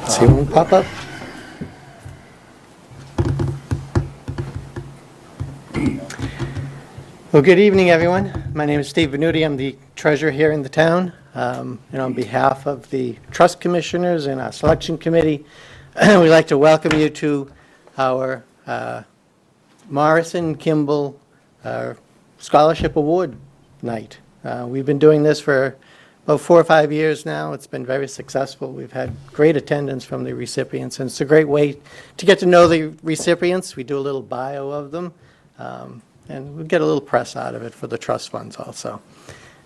See one pop up? Well, good evening, everyone. My name is Steve Venuti. I'm the treasurer here in the town. And on behalf of the trust commissioners and our selection committee, we'd like to welcome you to our Morrison Kimball Scholarship Award Night. We've been doing this for about 4 or 5 years now. It's been very successful. We've had great attendance from the recipients, and it's a great way to get to know the recipients. We do a little bio of them, and we get a little press out of it for the trust funds also.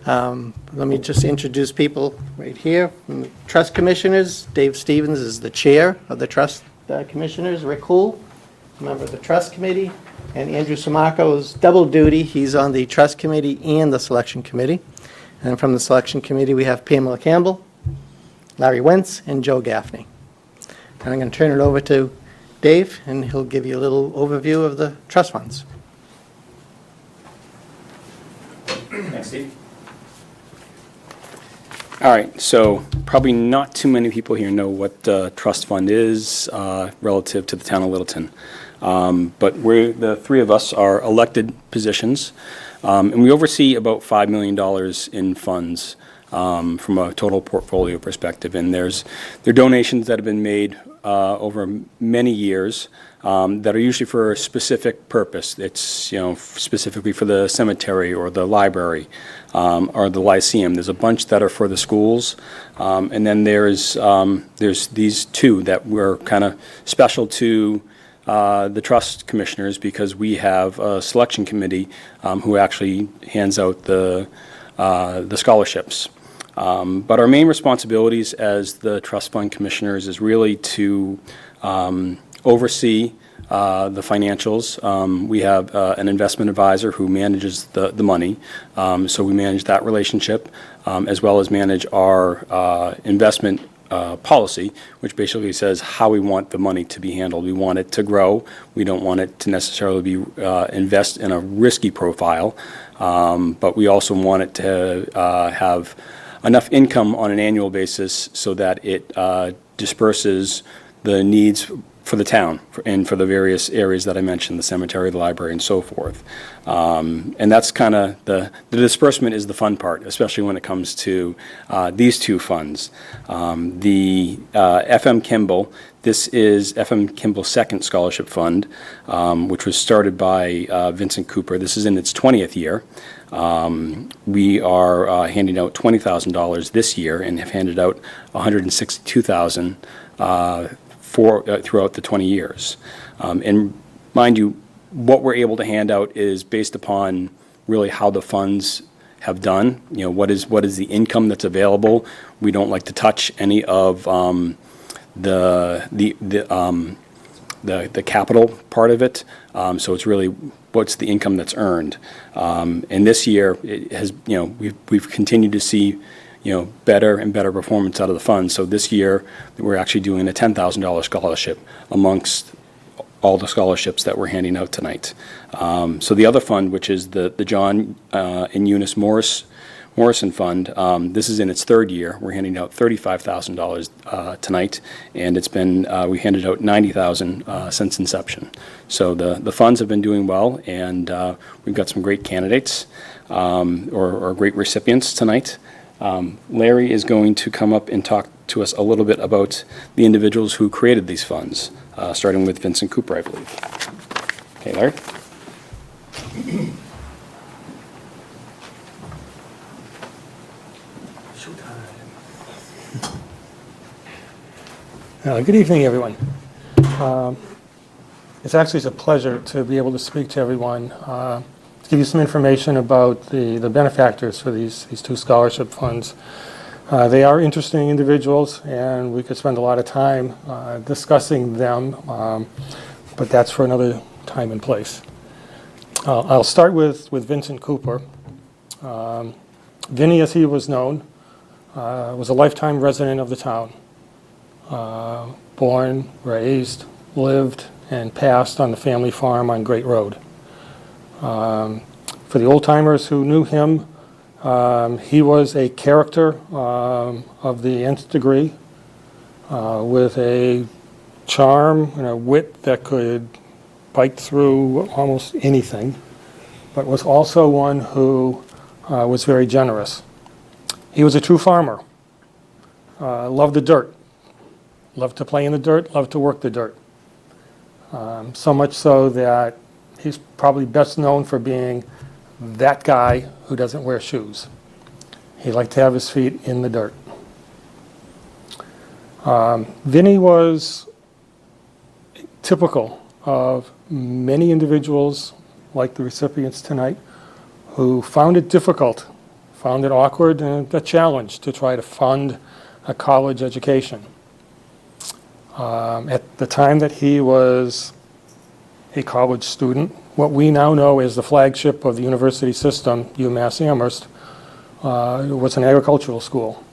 Let me just introduce people right here. From the trust commissioners, Dave Stevens is the chair of the trust commissioners. Rick Hool, a member of the trust committee, and Andrew Samarco is double duty. He's on the trust committee and the selection committee. And from the selection committee, we have Pamela Campbell, Larry Wentz, and Joe Gaffney. And I'm going to turn it over to Dave, and he'll give you a little overview of the trust funds. Thanks, Steve. All right, so probably not too many people here know what the trust fund is relative to the town of Littleton. But the three of us are elected positions, and we oversee about $5 million in funds from a total portfolio perspective. And there are donations that have been made over many years that are usually for a specific purpose. It's specifically for the cemetery or the library or the Lyceum. There's a bunch that are for the schools, and then there's these two that were kind of special to the trust commissioners, because we have a selection committee who actually hands out the scholarships. But our main responsibilities as the trust fund commissioners is really to oversee the financials. We have an investment advisor who manages the money, so we manage that relationship, as well as manage our investment policy, which basically says how we want the money to be handled. We want it to grow. We don't want it to necessarily be invest in a risky profile, but we also want it to have enough income on an annual basis so that it disperses the needs for the town and for the various areas that I mentioned, the cemetery, the library, and so forth. And that's kind of the disbursement is the fun part, especially when it comes to these two funds. The FM Kimball, this is FM Kimball's second scholarship fund, which was started by Vincent Cooper. This is in its 20th year. We are handing out $20,000 this year and have handed out $162,000 throughout the 20 years. And mind you, what we're able to hand out is based upon really how the funds have done. What is the income that's available. We don't like to touch any of the capital part of it. So it's really what's the income that's earned. And this year it has, we've continued to see better and better performance out of the fund. So this year, we're actually doing a $10,000 scholarship amongst all the scholarships that we're handing out tonight. So the other fund, which is the John and Eunice Morrison Fund, this is in its third year. We're handing out $35,000 tonight, and it's been we handed out $90,000 since inception. So the funds have been doing well, and we've got some great candidates or great recipients tonight. Larry is going to come up and talk to us a little bit about the individuals who created these funds, starting with Vincent Cooper, I believe. Okay, Larry? Good evening, everyone. It's a pleasure to be able to speak to everyone, to give you some information about the benefactors for these two scholarship funds. They are interesting individuals, and we could spend a lot of time discussing them, but that's for another time and place. I'll start with Vincent Cooper. Vinny, as he was known, was a lifetime resident of the town. Born, raised, lived, and passed on the family farm on Great Road. For the old-timers who knew him, he was a character of the nth degree. with a charm and a wit that could bite through almost anything, but was also one who was very generous. He was a true farmer, loved the dirt, loved to play in the dirt, loved to work the dirt. So much so that he's probably best known for being that guy who doesn't wear shoes. He liked to have his feet in the dirt. Vinnie was typical of many individuals like the recipients tonight who found it difficult, found it awkward and a challenge to try to fund a college education. At the time that he was a college student, what we now know as the flagship of the university system, UMass Amherst, was an agricultural school.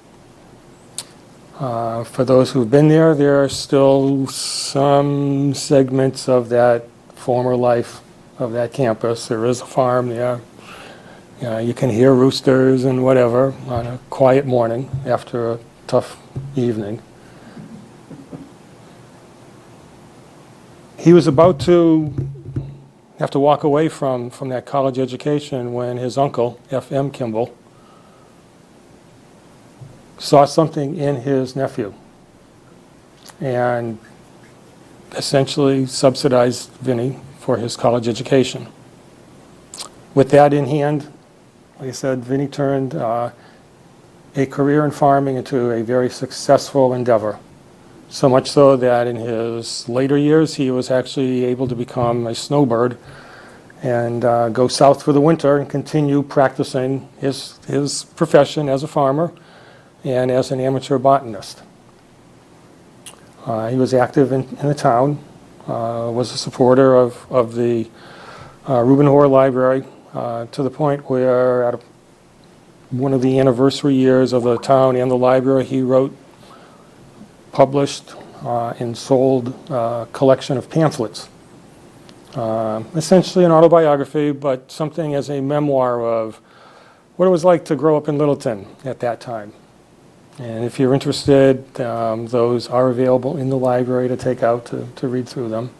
For those who've been there, there are still some segments of that former life of that campus. There is a farm there. You can hear roosters and whatever on a quiet morning after a tough evening. He was about to have to walk away from that college education when his uncle, F.M. Kimball, saw something in his nephew and essentially subsidized Vinnie for his college education. With that in hand, like I said, Vinnie turned a career in farming into a very successful endeavor. So much so that in his later years, he was actually able to become a snowbird and go south for the winter and continue practicing his profession as a farmer and as an amateur botanist. He was active in the town, was a supporter of the Reuben Hoare Library to the point where at one of the anniversary years of the town and the library, he wrote, published, and sold a collection of pamphlets. Essentially an autobiography, but something as a memoir of what it was like to grow up in Littleton at that time. And if you're interested, those are available in the library to take out to read through them.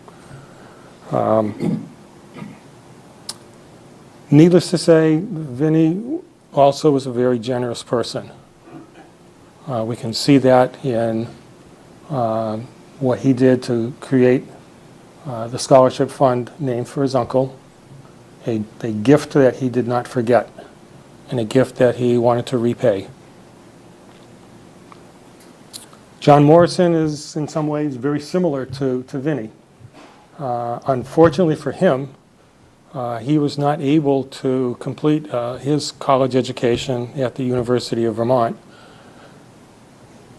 Needless to say, Vinnie also was a very generous person. We can see that in what he did to create the scholarship fund named for his uncle, a gift that he did not forget, and a gift that he wanted to repay. John Morrison is in some ways very similar to Vinnie. Unfortunately for him, he was not able to complete his college education at the University of Vermont.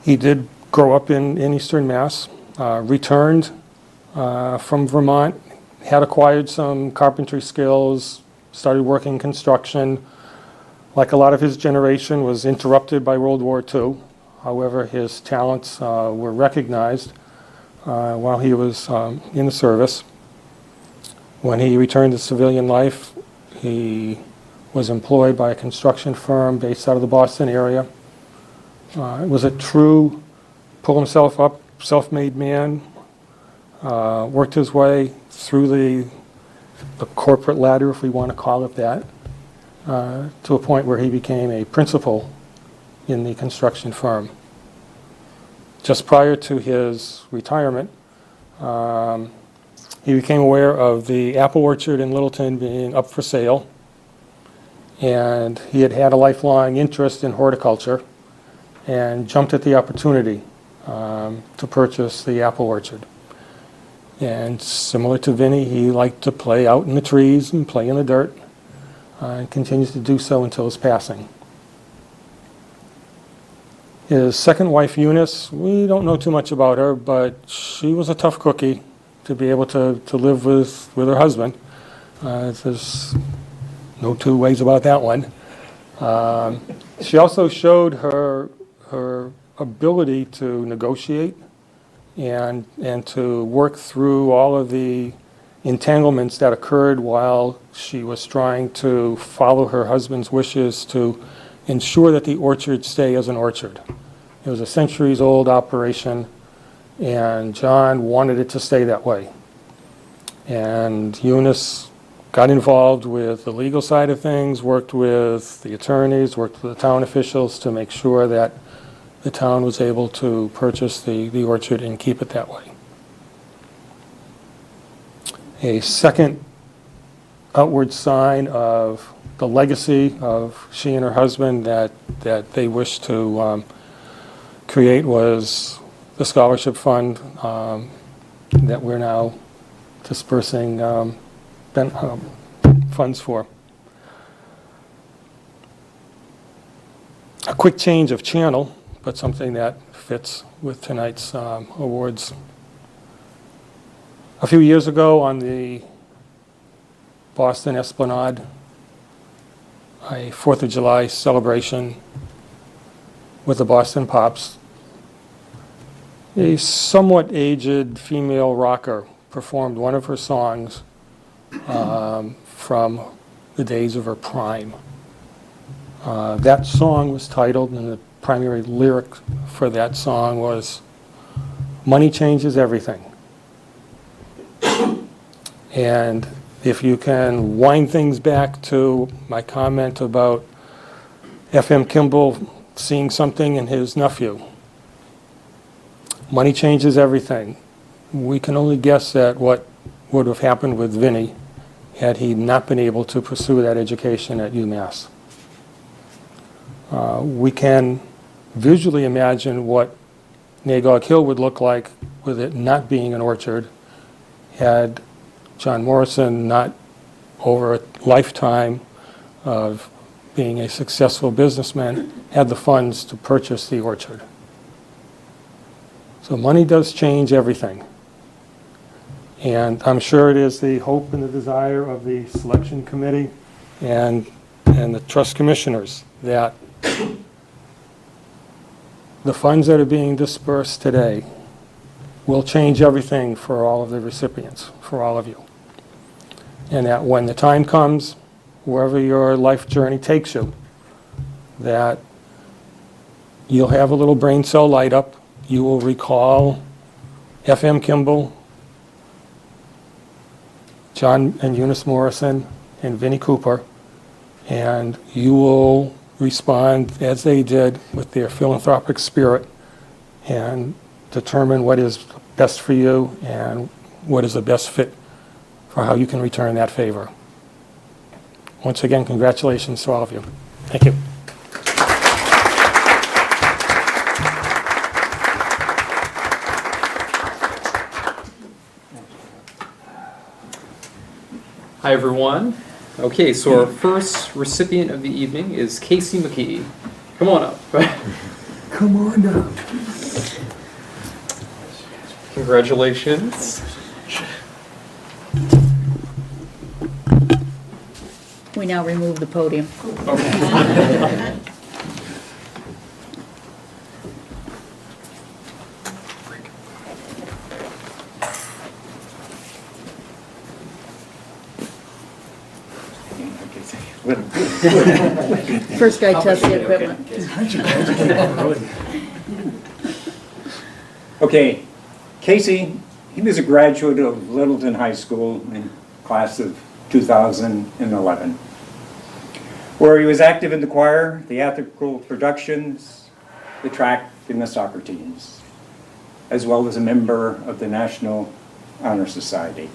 He did grow up in Eastern Mass, returned from Vermont, had acquired some carpentry skills, started working construction. Like a lot of his generation, was interrupted by World War II. However, his talents were recognized while he was in the service. When he returned to civilian life, he was employed by a construction firm based out of the Boston area. Was a true pull himself up, self-made man, worked his way through the corporate ladder, if we want to call it that, to a point where he became a principal in the construction firm. Just prior to his retirement, he became aware of the apple orchard in Littleton being up for sale, and he had had a lifelong interest in horticulture and jumped at the opportunity to purchase the apple orchard. And similar to Vinnie, he liked to play out in the trees and play in the dirt, and continues to do so until his passing. His second wife, Eunice, we don't know too much about her, but she was a tough cookie to be able to live with her husband. There's no two ways about that one. She also showed her ability to negotiate and to work through all of the entanglements that occurred while she was trying to follow her husband's wishes to ensure that the orchard stay as an orchard. It was a centuries-old operation. and John wanted it to stay that way. And Eunice got involved with the legal side of things, worked with the attorneys, worked with the town officials to make sure that the town was able to purchase the orchard and keep it that way. A second outward sign of the legacy of she and her husband that they wished to create was the scholarship fund that we're now dispersing funds for. A quick change of channel, but something that fits with tonight's awards. A few years ago on the Boston Esplanade, a 4th of July celebration with the Boston Pops, a somewhat aged female rocker performed one of her songs from the days of her prime. That song was titled, and the primary lyric for that song was, "Money changes everything." And if you can wind things back to my comment about F.M. Kimball seeing something in his nephew, money changes everything. We can only guess at what would have happened with Vinny had he not been able to pursue that education at UMass. We can visually imagine what Nagog Hill would look like with it not being an orchard had John Morrison not, over a lifetime of being a successful businessman, had the funds to purchase the orchard. So money does change everything. And I'm sure it is the hope and the desire of the selection committee and the trust commissioners that the funds that are being dispersed today will change everything for all of the recipients, for all of you. And that when the time comes, wherever your life journey takes you, that you'll have a little brain cell light up. You will recall F.M. Kimball, John and Eunice Morrison, and Vinnie Cooper, and you will respond as they did with their philanthropic spirit and determine what is best for you and what is the best fit for how you can return that favor. Once again, congratulations to all of you. Thank you. Hi, everyone. Okay, so our first recipient of the evening is Casey McKee. Come on up. Come on up. Congratulations. We now remove the podium. First guy tests the equipment. Okay, Casey, he was a graduate of Littleton High School in class of 2011, where he was active in the choir, theatrical productions, the track, and the soccer teams, as well as a member of the National Honor Society.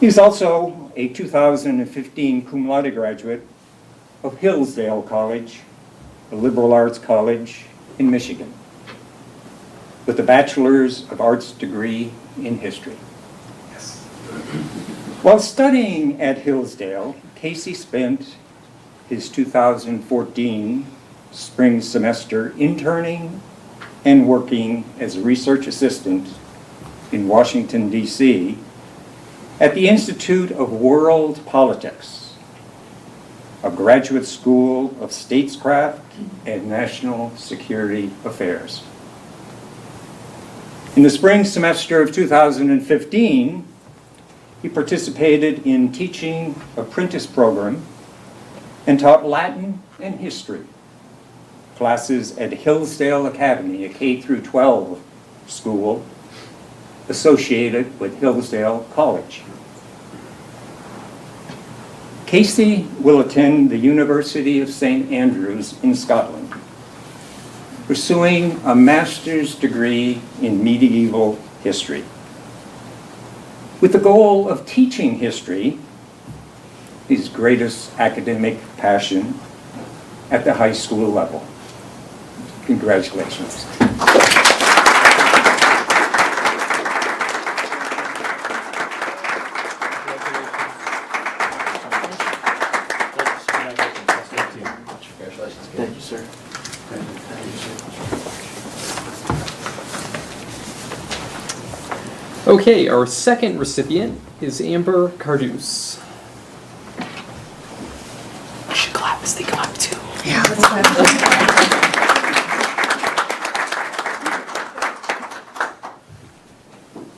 He's also a 2015 cum laude graduate of Hillsdale College, a liberal arts college in Michigan, with a Bachelor's of Arts degree in history. Yes. While studying at Hillsdale, Casey spent his 2014 spring semester interning and working as a research assistant in Washington, D.C. at the Institute of World Politics, a graduate school of statescraft and national security affairs. In the spring semester of 2015, he participated in teaching apprentice program and taught Latin and history classes at Hillsdale Academy, a K through 12 School associated with Hillsdale College. Casey will attend the University of St. Andrews in Scotland, pursuing a master's degree in medieval history, with the goal of teaching history, his greatest academic passion, at the high school level. Congratulations. Thank you, sir. Okay, our second recipient is Amber Cardus. You should clap as they come up too. Yeah, let's have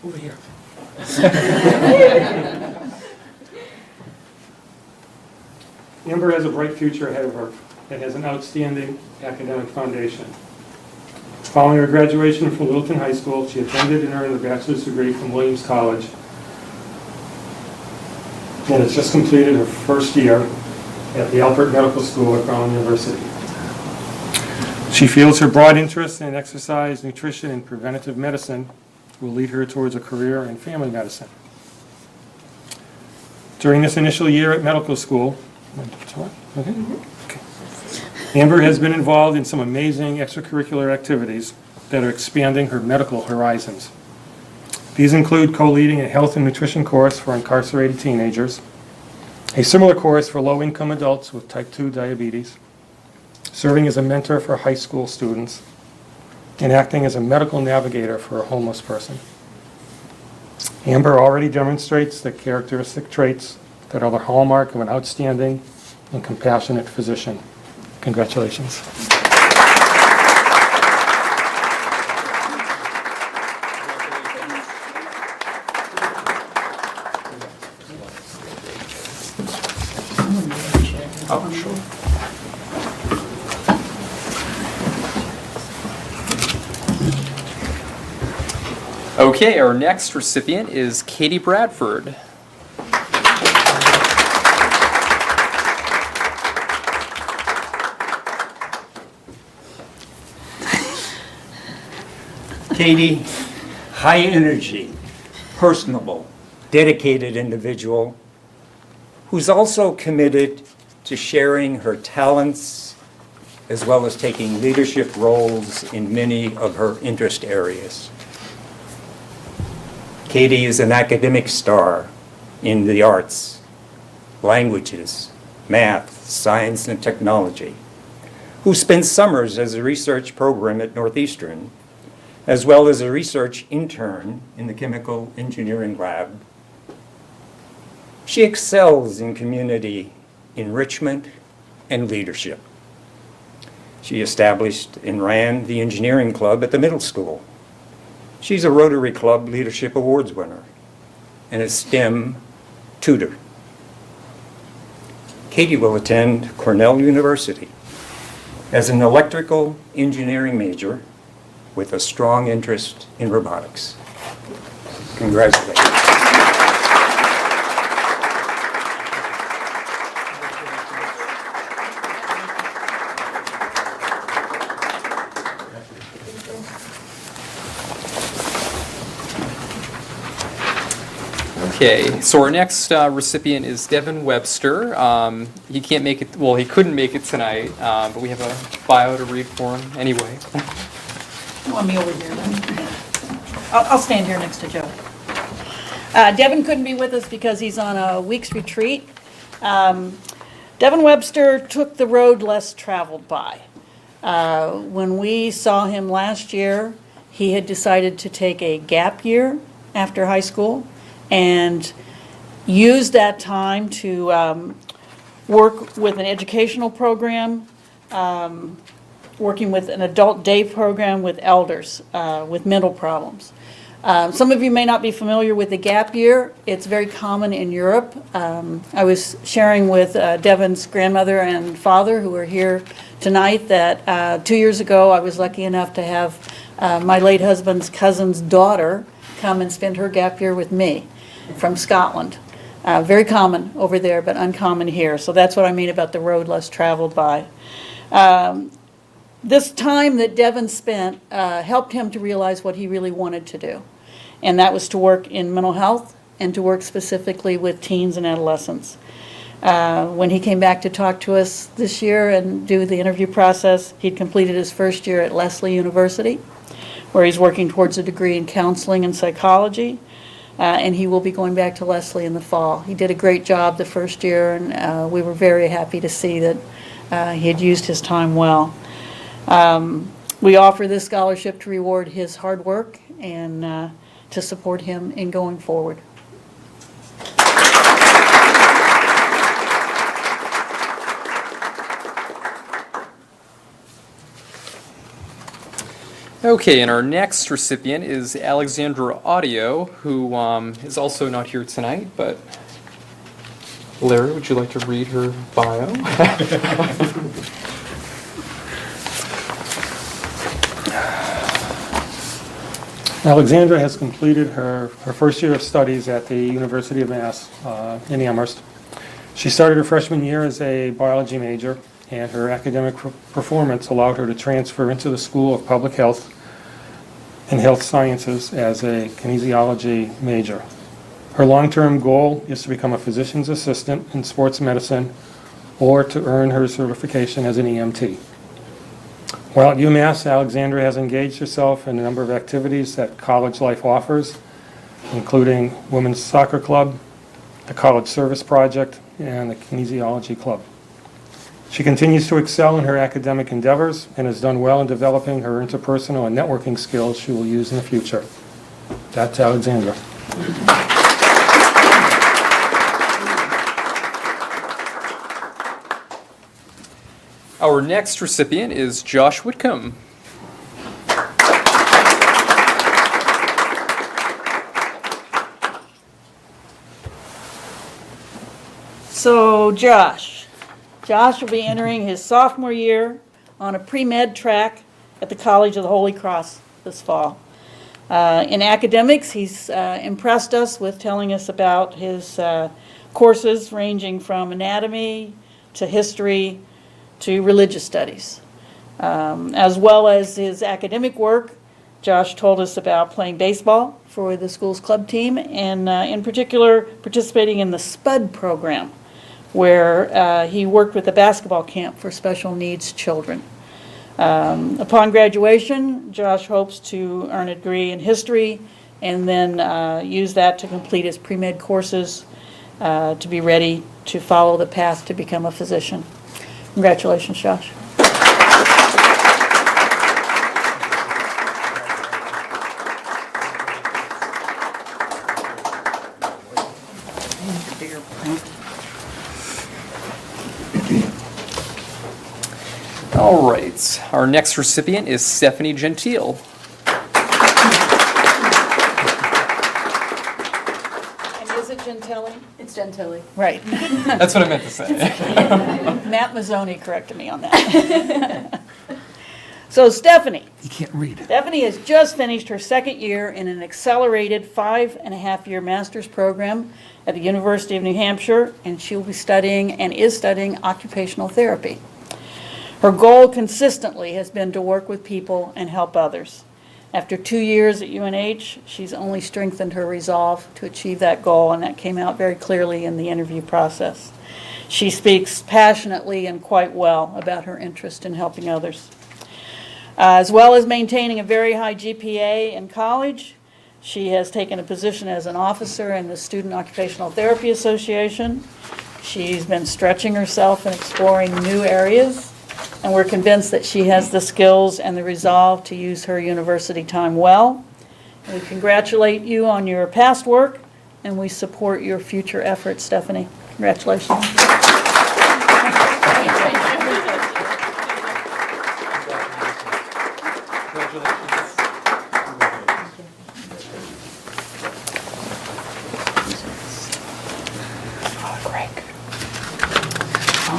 Over here. Amber has a bright future ahead of her and has an outstanding academic foundation. Following her graduation from Littleton High School, she attended and earned a bachelor's degree from Williams College and has just completed her first year at the Alpert Medical School at Brown University. She feels her broad interest in exercise, nutrition, and preventative medicine will lead her towards a career in family medicine. During this initial year at medical school, Amber has been involved in some amazing extracurricular activities that are expanding her medical horizons. These include co-leading a health and nutrition course for incarcerated teenagers, a similar course for low-income adults with type 2 diabetes, serving as a mentor for high school students, and acting as a medical navigator for a homeless person. Amber already demonstrates the characteristic traits that are the hallmark of an outstanding and compassionate physician. Congratulations. Okay, our next recipient is Katie Bradford. Katie, high energy, personable, dedicated individual who's also committed to sharing her talents as well as taking leadership roles in many of her interest areas. Katie is an academic star in the arts, languages, math, science, and technology, who spends summers as a research program at Northeastern, as well as a research intern in the chemical engineering lab. She excels in community enrichment and leadership. She established and ran the engineering club at the middle school. She's a Rotary Club Leadership Awards winner and a STEM tutor. Katie will attend Cornell University as an electrical engineering major with a strong interest in robotics. Congratulations. Okay, so our next recipient is Devin Webster. He can't make it, well, he couldn't make it tonight, but we have a bio to read for him anyway. You want me over here then? I'll stand here next to Joe. Devin couldn't be with us because he's on a week's retreat. Devin Webster took the road less traveled by. When we saw him last year, he had decided to take a gap year after high school and use that time to work with an educational program, working with an adult day program with elders with mental problems. Some of you may not be familiar with the gap year. It's very common in Europe. I was sharing with Devin's grandmother and father who are here tonight that 2 years ago, I was lucky enough to have my late husband's cousin's daughter come and spend her gap year with me from Scotland. Very common over there, but uncommon here. So that's what I mean about the road less traveled by. This time that Devin spent helped him to realize what he really wanted to do, and that was to work in mental health and to work specifically with teens and adolescents. When he came back to talk to us this year and do the interview process, he'd completed his first year at Lesley University, where he's working towards a degree in counseling and psychology, and he will be going back to Lesley in the fall. He did a great job the first year, and we were very happy to see that he had used his time well. We offer this scholarship to reward his hard work and to support him in going forward. Okay, and our next recipient is Alexandra Audio, who is also not here tonight, but Larry, would you like to read her bio? Alexandra has completed her first year of studies at the University of Mass in Amherst. She started her freshman year as a biology major, and her academic performance allowed her to transfer into the School of Public Health and Health Sciences as a kinesiology major. Her long-term goal is to become a physician's assistant in sports medicine or to earn her certification as an EMT. While at UMass, Alexandra has engaged herself in a number of activities that college life offers, including Women's Soccer Club, the College Service Project, and the Kinesiology Club. She continues to excel in her academic endeavors and has done well in developing her interpersonal and networking skills she will use in the future. That's Alexandra. Our next recipient is Josh Whitcomb. So Josh will be entering his sophomore year on a pre-med track at the College of the Holy Cross this fall. In academics, he's impressed us with telling us about his courses ranging from anatomy to history to religious studies. As well as his academic work, Josh told us about playing baseball for the school's club team and in particular participating in the SPUD program, where he worked with a basketball camp for special needs children. Upon graduation, Josh hopes to earn a degree in history and then use that to complete his pre-med courses to be ready to follow the path to become a physician. Congratulations, Josh. All right, our next recipient is Stephanie Gentile. And is it Gentile? It's Gentili. Right. That's what I meant to say. Matt Mazzoni corrected me on that. So Stephanie. You can't read. Stephanie has just finished her second year in an accelerated 5.5-year master's program at the University of New Hampshire, and she'll be studying and is studying occupational therapy. Her goal consistently has been to work with people and help others. After 2 years at UNH, she's only strengthened her resolve to achieve that goal, and that came out very clearly in the interview process. She speaks passionately and quite well about her interest in helping others. As well as maintaining a very high GPA in college, she has taken a position as an officer in the Student Occupational Therapy Association. She's been stretching herself and exploring new areas, and we're convinced that she has the skills and the resolve to use her university time well. We congratulate you on your past work, and we support your future efforts, Stephanie. Congratulations.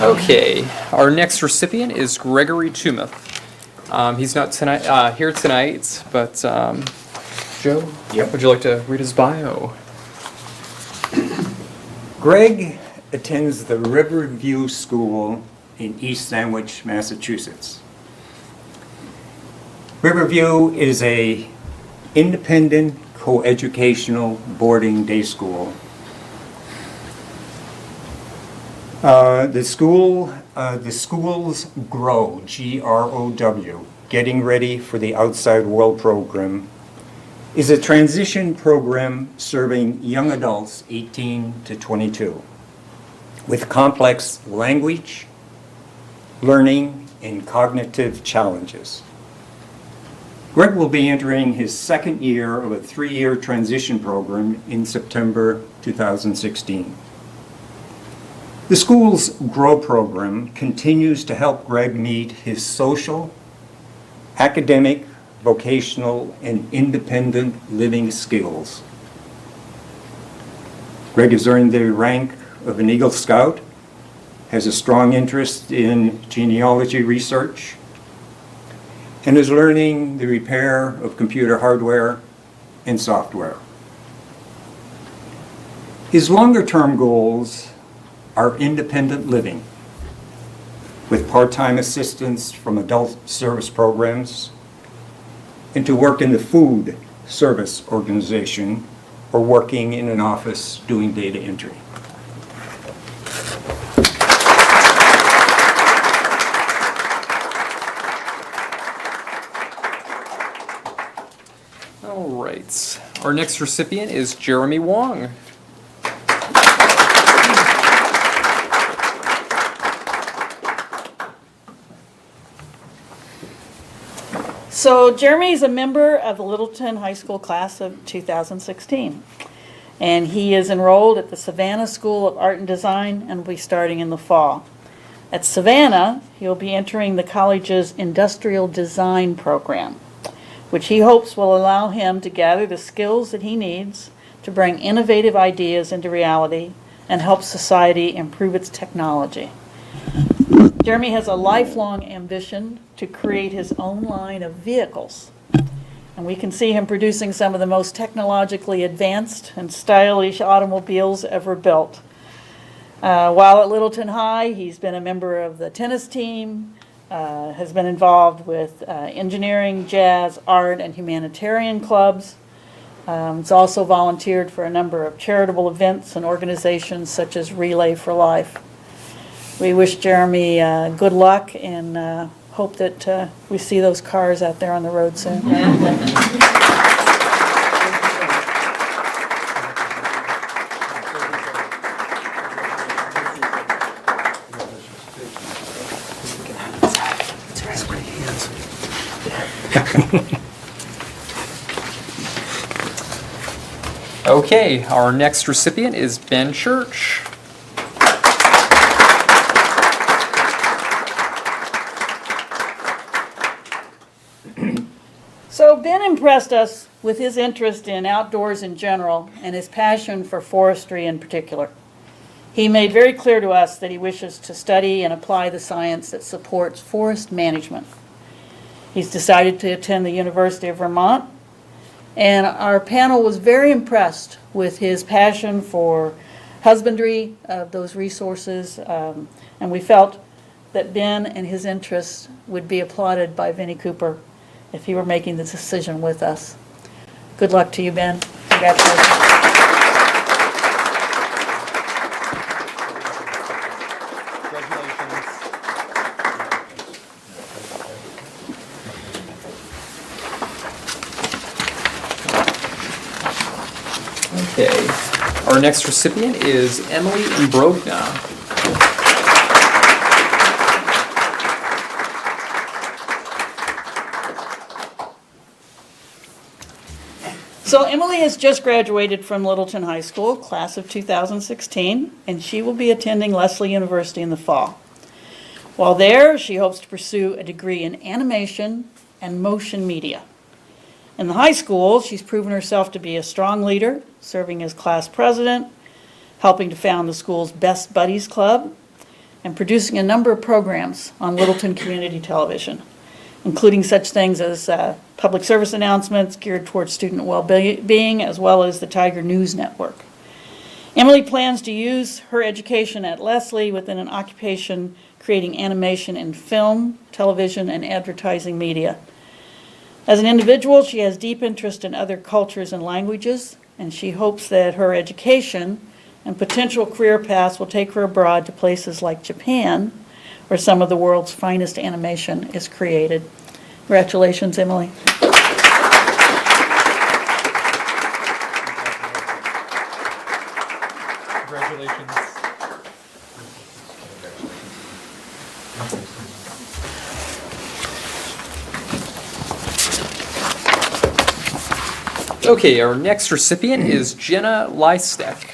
Okay, our next recipient is Gregory Tumeth. He's not tonight, here tonight, but Joe, Yep. would you like to read his bio? Greg attends the Riverview School in East Sandwich, Massachusetts. Riverview is a independent coeducational boarding day school. The school's GROW, G-R-O-W, Getting Ready for the Outside World program, is a transition program serving young adults 18 to 22 with complex language, learning, and cognitive challenges. Greg will be entering his second year of a 3-year transition program in September 2016. The school's GROW program continues to help Greg meet his social, academic, vocational, and independent living skills. Greg has earned the rank of an Eagle Scout, has a strong interest in genealogy research, and is learning the repair of computer hardware and software. His longer-term goals are independent living with part-time assistance from adult service programs and to work in the food service organization or working in an office doing data entry. All right, our next recipient is Jeremy Wong. So Jeremy is a member of the Littleton High School class of 2016. And he is enrolled at the Savannah School of Art and Design and will be starting in the fall. At Savannah, he'll be entering the college's Industrial Design program, which he hopes will allow him to gather the skills that he needs to bring innovative ideas into reality and help society improve its technology. Jeremy has a lifelong ambition to create his own line of vehicles. And we can see him producing some of the most technologically advanced and stylish automobiles ever built. While at Littleton High, he's been a member of the tennis team, has been involved with engineering, jazz, art, and humanitarian clubs. He's also volunteered for a number of charitable events and organizations such as Relay for Life. We wish Jeremy good luck and hope that we see those cars out there on the road soon. Okay, our next recipient is Ben Church. So Ben impressed us with his interest in outdoors in general and his passion for forestry in particular. He made very clear to us that he wishes to study and apply the science that supports forest management. He's decided to attend the University of Vermont, and our panel was very impressed with his passion for husbandry of those resources, and we felt that Ben and his interests would be applauded by Vinnie Cooper if he were making this decision with us. Good luck to you, Ben. Congratulations. Okay, our next recipient is Emily Imbrogna. So Emily has just graduated from Littleton High School, class of 2016, and she will be attending Lesley University in the fall. While there, she hopes to pursue a degree in animation and motion media. In the high school, she's proven herself to be a strong leader, serving as class president, helping to found the school's Best Buddies Club, and producing a number of programs on Littleton Community Television, including such things as public service announcements geared towards student well-being, as well as the Tiger News Network. Emily plans to use her education at Leslie within an occupation creating animation in film, television, and advertising media. As an individual, she has deep interest in other cultures and languages, and she hopes that her education and potential career paths will take her abroad to places like Japan, where some of the world's finest animation is created. Congratulations, Emily. Congratulations. Okay, our next recipient is Jenna Lystek.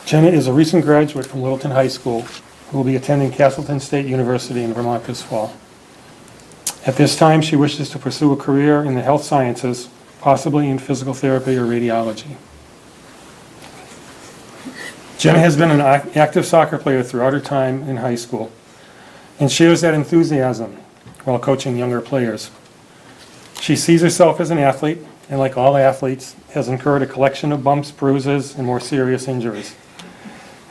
Jenna is a recent graduate from Littleton High School who will be attending Castleton State University in Vermont this fall. At this time, she wishes to pursue a career in the health sciences, possibly in physical therapy or radiology. Jenna has been an active soccer player throughout her time in high school and shares that enthusiasm while coaching younger players. She sees herself as an athlete and, like all athletes, has incurred a collection of bumps, bruises, and more serious injuries.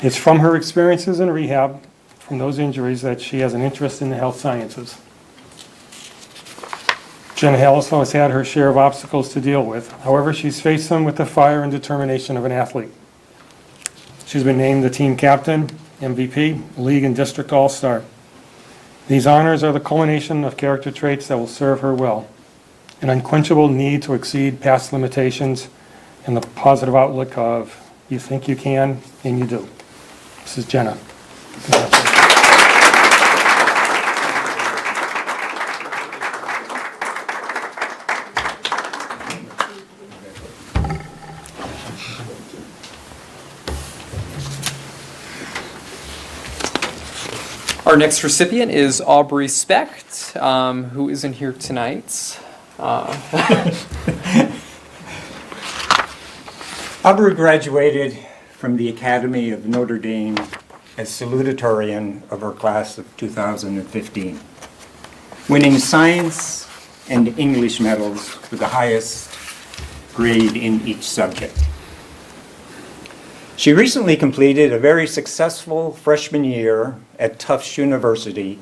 It's from her experiences in rehab from those injuries that she has an interest in the health sciences. Jenna also has had her share of obstacles to deal with. However, she's faced them with the fire and determination of an athlete. She's been named the team captain, MVP, league and district all-star. These honors are the culmination of character traits that will serve her well: an unquenchable need to exceed past limitations and the positive outlook of you think you can and you do. This is Jenna. Our next recipient is Aubrey Specht, who isn't here tonight. Aubrey graduated from the Academy of Notre Dame as salutatorian of her class of 2015, winning science and English medals with the highest grade in each subject. She recently completed a very successful freshman year at Tufts University,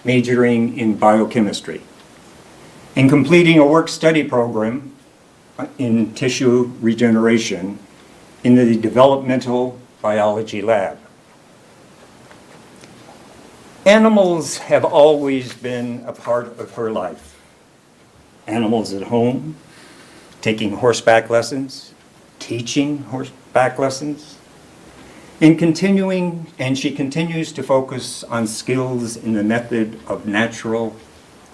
majoring in biochemistry, and completing a work-study program in tissue regeneration in the developmental biology lab. Animals have always been a part of her life. Animals at home, taking horseback lessons, teaching horseback lessons, and she continues to focus on skills in the method of natural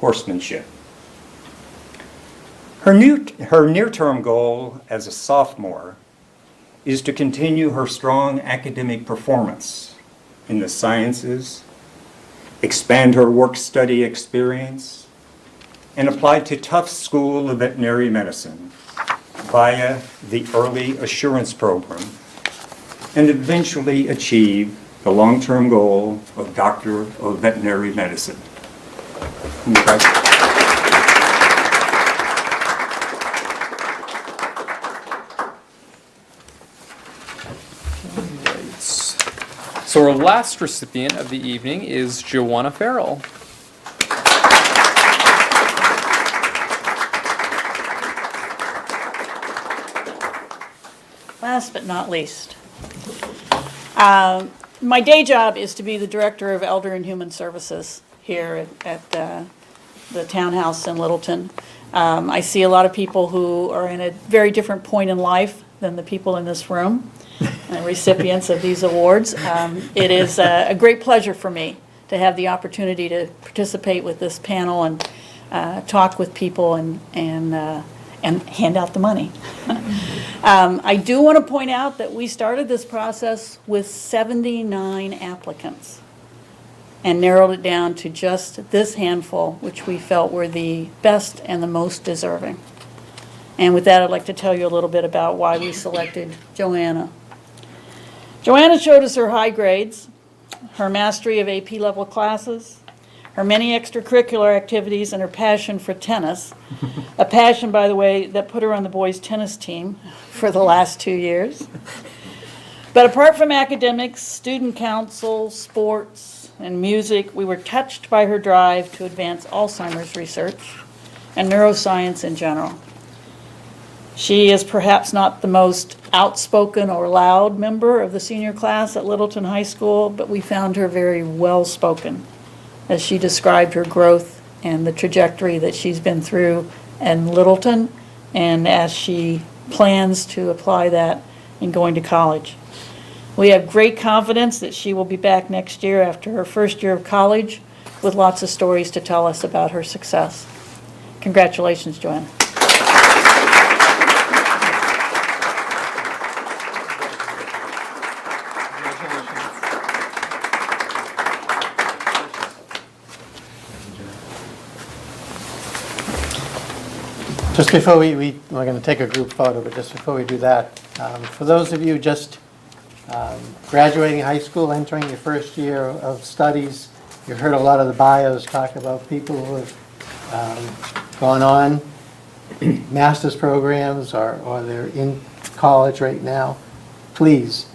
horsemanship. Her near-term goal as a sophomore is to continue her strong academic performance in the sciences, expand her work-study experience, and apply to Tufts School of Veterinary Medicine via the Early Assurance Program, and eventually achieve the long-term goal of Doctor of Veterinary Medicine. Congratulations. So our last recipient of the evening is Joanna Farrell. Last but not least, my day job is to be the Director of Elder and Human Services here at the townhouse in Littleton. I see a lot of people who are in a very different point in life than the people in this room, recipients of these awards. It is a great pleasure for me to have the opportunity to participate with this panel and talk with people and hand out the money. I do want to point out that we started this process with 79 applicants and narrowed it down to just this handful, which we felt were the best and the most deserving. And with that, I'd like to tell you a little bit about why we selected Joanna. Joanna showed us her high grades, her mastery of AP level classes, her many extracurricular activities, and her passion for tennis. A passion, by the way, that put her on the boys' tennis team for the last 2 years. But apart from academics, student council, sports, and music, we were touched by her drive to advance Alzheimer's research and neuroscience in general. She is perhaps not the most outspoken or loud member of the senior class at Littleton High School, but we found her very well-spoken as she described her growth and the trajectory that she's been through in Littleton, and as she plans to apply that in going to college. We have great confidence that she will be back next year after her first year of college with lots of stories to tell us about her success. Congratulations, Joanna. Just before we're going to take a group photo, but just before we do that, for those of you just graduating high school, entering your first year of studies, you heard a lot of the bios talk about people who have gone on master's programs or they're in college right now. Please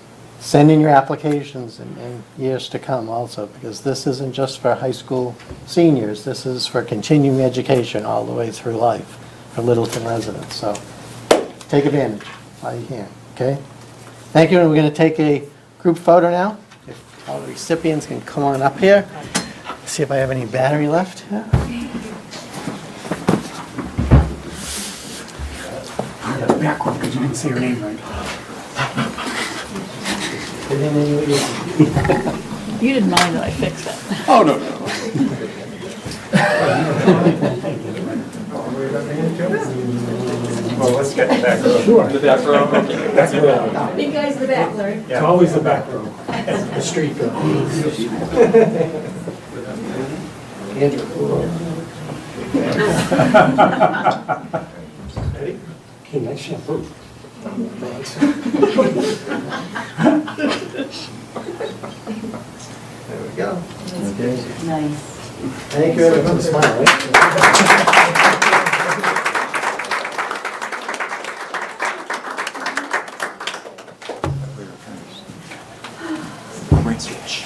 send in your applications in years to come also, because this isn't just for high school seniors. This is for continuing education all the way through life for Littleton residents. So take advantage while you can, okay? Thank you, and we're going to take a group photo now. If all the recipients can come on up here. See if I have any battery left. Yeah. Backward, because you didn't say your name right. You didn't mind that I fixed that. Oh, no. Well, let's get the back row. Sure. The back row, okay. Back row. Big guys in the back, Larry. It's always the back row. The street row. Ready? Okay, nice shampoo. Thanks. There we go. Nice. Thank you, everyone, for smiling. Right switch.